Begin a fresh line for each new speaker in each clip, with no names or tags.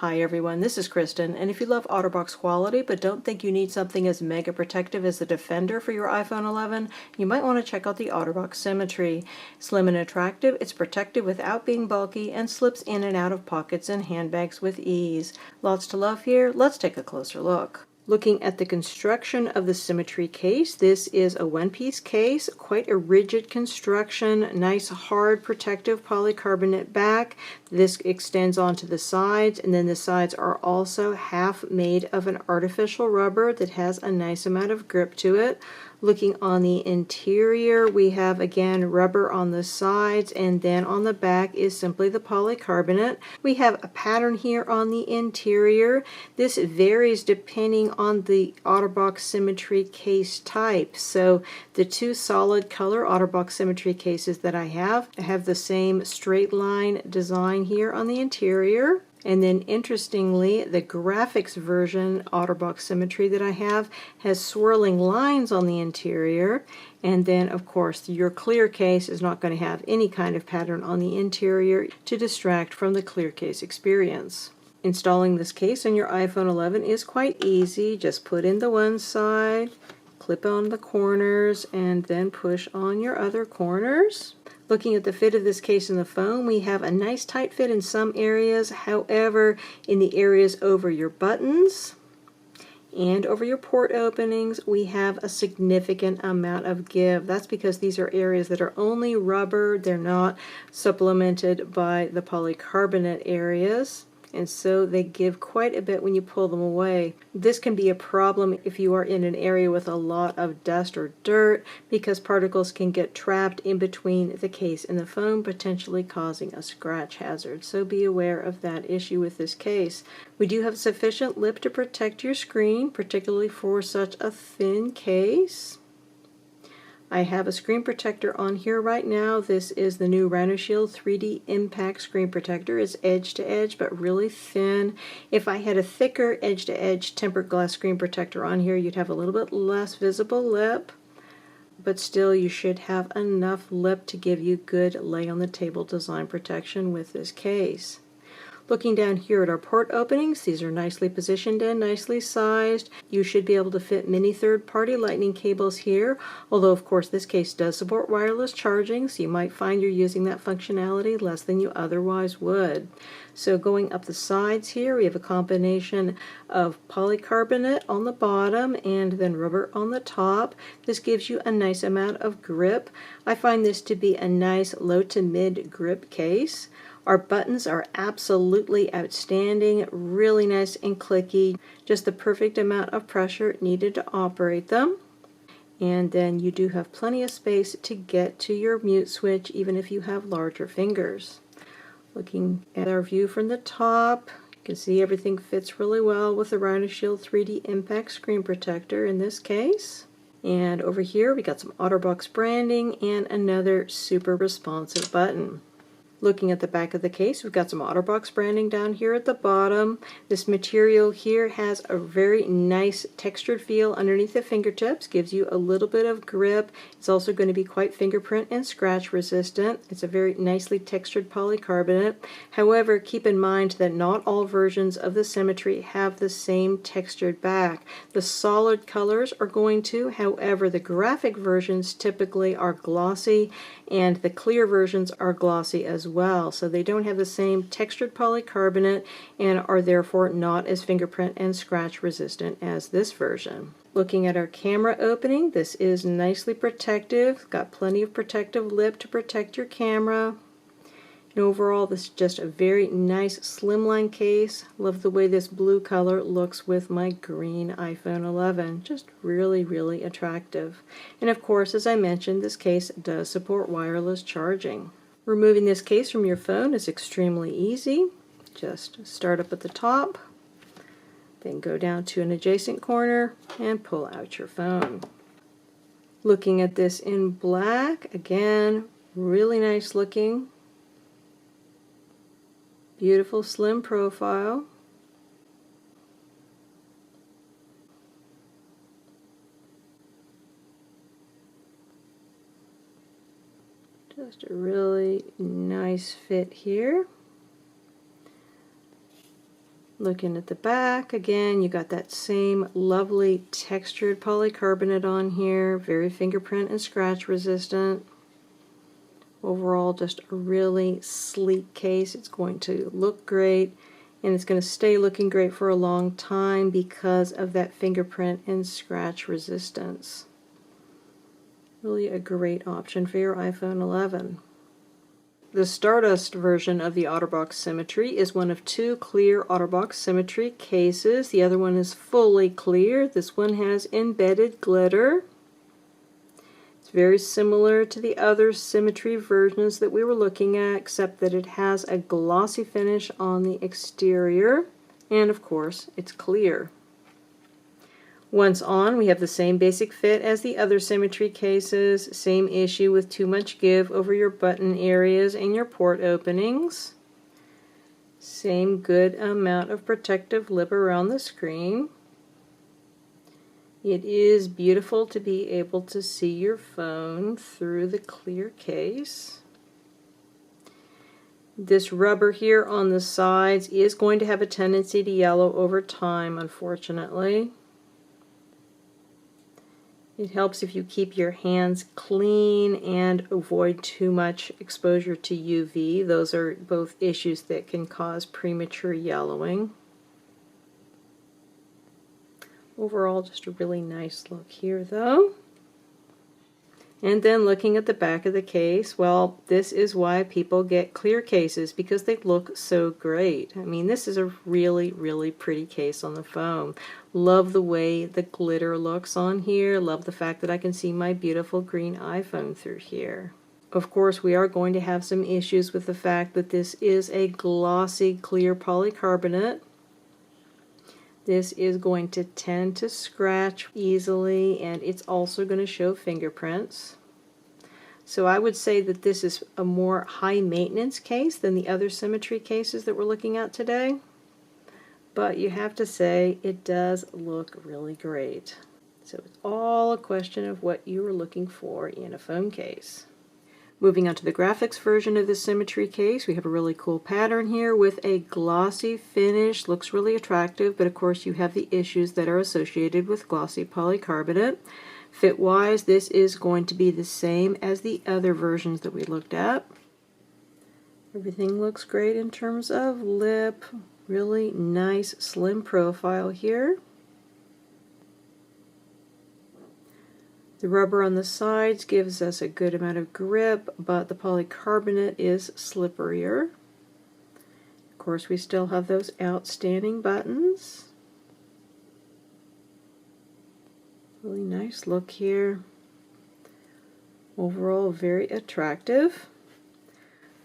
Hi everyone, this is Kristen, and if you love OtterBox quality but don't think you need something as mega protective as the Defender for your iPhone 11, you might want to check out the OtterBox Symmetry. Slim and attractive, it's protective without being bulky and slips in and out of pockets and handbags with ease. Lots to love here. Let's take a closer look. Looking at the construction of the Symmetry case, this is a one-piece case, quite a rigid construction, nice hard protective polycarbonate back. This extends onto the sides, and then the sides are also half made of an artificial rubber that has a nice amount of grip to it. Looking on the interior, we have again rubber on the sides, and then on the back is simply the polycarbonate. We have a pattern here on the interior. This varies depending on the OtterBox Symmetry case type. So the two solid color OtterBox Symmetry cases that I have the same straight line design here on the interior. And then interestingly, the graphics version OtterBox Symmetry that I have has swirling lines on the interior. And then of course your clear case is not going to have any kind of pattern on the interior to distract from the clear case experience. Installing this case on your iPhone 11 is quite easy. Just put in the one side, clip on the corners, and then push on your other corners. Looking at the fit of this case in the phone, we have a nice tight fit in some areas. However, in the areas over your buttons and over your port openings, we have a significant amount of give. That's because these are areas that are only rubber. They're not supplemented by the polycarbonate areas, and so they give quite a bit when you pull them away. This can be a problem if you are in an area with a lot of dust or dirt, because particles can get trapped in between the case and the phone, potentially causing a scratch hazard. So be aware of that issue with this case. We do have sufficient lip to protect your screen, particularly for such a thin case. I have a screen protector on here right now. This is the new Rhino Shield 3D Impact Screen Protector. It's edge to edge but really thin. If I had a thicker edge to edge tempered glass screen protector on here, you'd have a little bit less visible lip, but still you should have enough lip to give you good lay on the table design protection with this case. Looking down here at our port openings, these are nicely positioned and nicely sized. You should be able to fit many third-party lightning cables here, although of course this case does support wireless charging, so you might find you're using that functionality less than you otherwise would. So going up the sides here, we have a combination of polycarbonate on the bottom and then rubber on the top. This gives you a nice amount of grip. I find this to be a nice low to mid grip case. Our buttons are absolutely outstanding, really nice and clicky, just the perfect amount of pressure needed to operate them. And then you do have plenty of space to get to your mute switch even if you have larger fingers. Looking at our view from the top, you can see everything fits really well with the Rhino Shield 3D Impact Screen Protector in this case. And over here we got some OtterBox branding and another super responsive button. Looking at the back of the case, we've got some OtterBox branding down here at the bottom. This material here has a very nice textured feel underneath the fingertips, gives you a little bit of grip. It's also going to be quite fingerprint and scratch resistant. It's a very nicely textured polycarbonate. However, keep in mind that not all versions of the Symmetry have the same textured back. The solid colors are going to, however, the graphic versions typically are glossy, and the clear versions are glossy as well. So they don't have the same textured polycarbonate and are therefore not as fingerprint and scratch resistant as this version. Looking at our camera opening, this is nicely protective. Got plenty of protective lip to protect your camera. And overall, this is just a very nice slimline case. Love the way this blue color looks with my green iPhone 11. Just really, really attractive. And of course, as I mentioned, this case does support wireless charging. Removing this case from your phone is extremely easy. Just start up at the top, then go down to an adjacent corner and pull out your phone. Looking at this in black, again, really nice looking. Beautiful slim profile. Just a really nice fit here. Looking at the back, again, you got that same lovely textured polycarbonate on here, very fingerprint and scratch resistant. Overall, just a really sleek case. It's going to look great, and it's going to stay looking great for a long time because of that fingerprint and scratch resistance. Really a great option for your iPhone 11. The Stardust version of the OtterBox Symmetry is one of two clear OtterBox Symmetry cases. The other one is fully clear. This one has embedded glitter. It's very similar to the other Symmetry versions that we were looking at, except that it has a glossy finish on the exterior, and of course it's clear. Once on, we have the same basic fit as the other Symmetry cases, same issue with too much give over your button areas and your port openings. Same good amount of protective lip around the screen. It is beautiful to be able to see your phone through the clear case. This rubber here on the sides is going to have a tendency to yellow over time, unfortunately. It helps if you keep your hands clean and avoid too much exposure to UV. Those are both issues that can cause premature yellowing. Overall, just a really nice look here though. And then looking at the back of the case, well, this is why people get clear cases, because they look so great. I mean, this is a really, really pretty case on the phone. Love the way the glitter looks on here. Love the fact that I can see my beautiful green iPhone through here. Of course, we are going to have some issues with the fact that this is a glossy clear polycarbonate. This is going to tend to scratch easily, and it's also going to show fingerprints. So I would say that this is a more high maintenance case than the other Symmetry cases that we're looking at today. But you have to say it does look really great. So it's all a question of what you are looking for in a phone case. Moving on to the graphics version of the Symmetry case, we have a really cool pattern here with a glossy finish. Looks really attractive, but of course you have the issues that are associated with glossy polycarbonate. Fit-wise, this is going to be the same as the other versions that we looked at. Everything looks great in terms of lip. Really nice slim profile here. The rubber on the sides gives us a good amount of grip, but the polycarbonate is slipperier. Of course, we still have those outstanding buttons. Really nice look here. Overall, very attractive.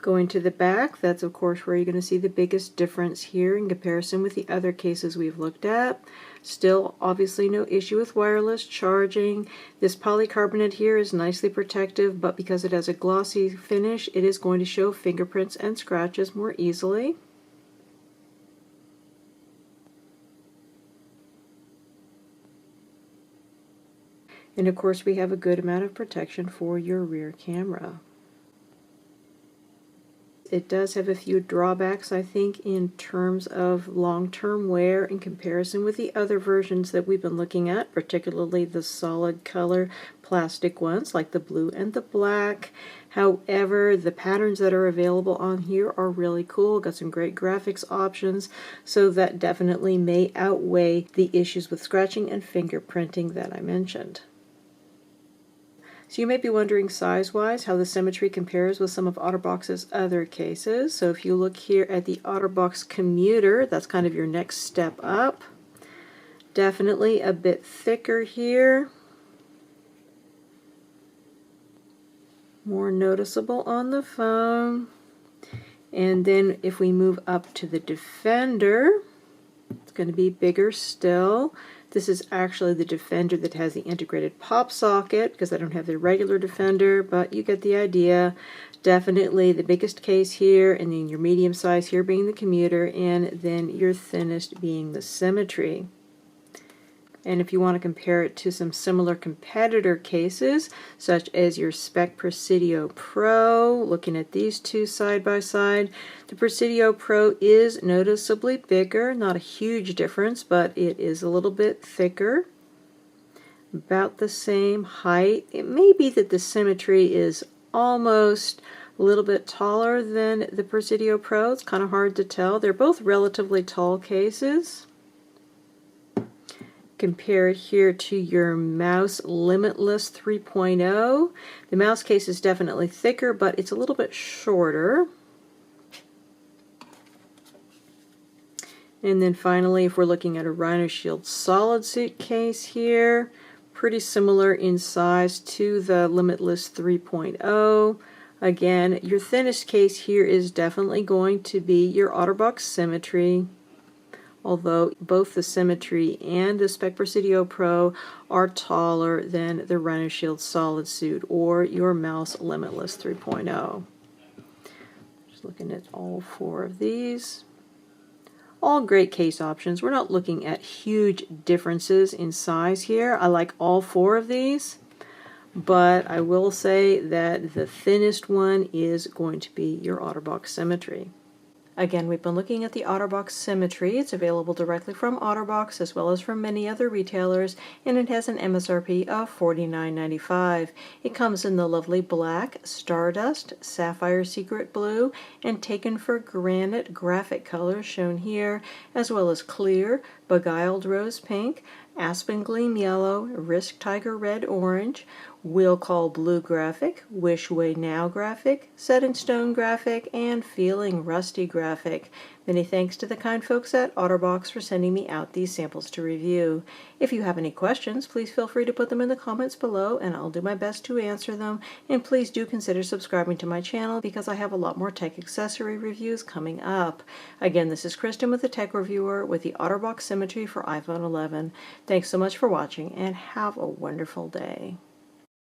Going to the back, that's of course where you're going to see the biggest difference here in comparison with the other cases we've looked at. Still, obviously no issue with wireless charging. This polycarbonate here is nicely protective, but because it has a glossy finish, it is going to show fingerprints and scratches more easily. And of course we have a good amount of protection for your rear camera. It does have a few drawbacks, I think, in terms of long-term wear in comparison with the other versions that we've been looking at, particularly the solid color plastic ones like the blue and the black. However, the patterns that are available on here are really cool. Got some great graphics options, so that definitely may outweigh the issues with scratching and fingerprinting that I mentioned. So you may be wondering size-wise how the Symmetry compares with some of OtterBox's other cases. So if you look here at the OtterBox Commuter, that's kind of your next step up. Definitely a bit thicker here. More noticeable on the phone. And then if we move up to the Defender, it's going to be bigger still. This is actually the Defender that has the integrated pop socket, because I don't have the regular Defender, but you get the idea. Definitely the biggest case here, and then your medium size here being the Commuter, and then your thinnest being the Symmetry. And if you want to compare it to some similar competitor cases, such as your Spec Presidio Pro, looking at these two side by side, the Presidio Pro is noticeably bigger, not a huge difference, but it is a little bit thicker, about the same height. It may be that the symmetry is almost a little bit taller than the Presidio Pro. It's kind of hard to tell. They're both relatively tall cases. Compare it here to your Mouse Limitless 3.0. The mouse case is definitely thicker, but it's a little bit shorter. And then finally, if we're looking at a Rhino Shield solid suit case here, pretty similar in size to the Limitless 3.0. Again, your thinnest case here is definitely going to be your OtterBox Symmetry, although both the Symmetry and the Spec Presidio Pro are taller than the Rhino Shield Solid Suit or your Mouse Limitless 3.0. Just looking at all four of these. All great case options. We're not looking at huge differences in size here. I like all four of these, but I will say that the thinnest one is going to be your OtterBox Symmetry. Again, we've been looking at the OtterBox Symmetry. It's available directly from OtterBox as well as from many other retailers, and it has an MSRP of $49.95. It comes in the lovely black, Stardust, Sapphire Secret Blue, and Taken for Granite Graphic colors shown here, as well as clear, Beguiled Rose Pink, Aspen Gleam Yellow, Risk Tiger Red Orange, Will Call Blue Graphic, Wish Way Now Graphic, Set in Stone Graphic, and Feeling Rusty Graphic. Many thanks to the kind folks at OtterBox for sending me out these samples to review. If you have any questions, please feel free to put them in the comments below and I'll do my best to answer them. And please do consider subscribing to my channel because I have a lot more tech accessory reviews coming up. Again, this is Kristen with the Tech Reviewer with the OtterBox Symmetry for iPhone 11. Thanks so much for watching and have a wonderful day.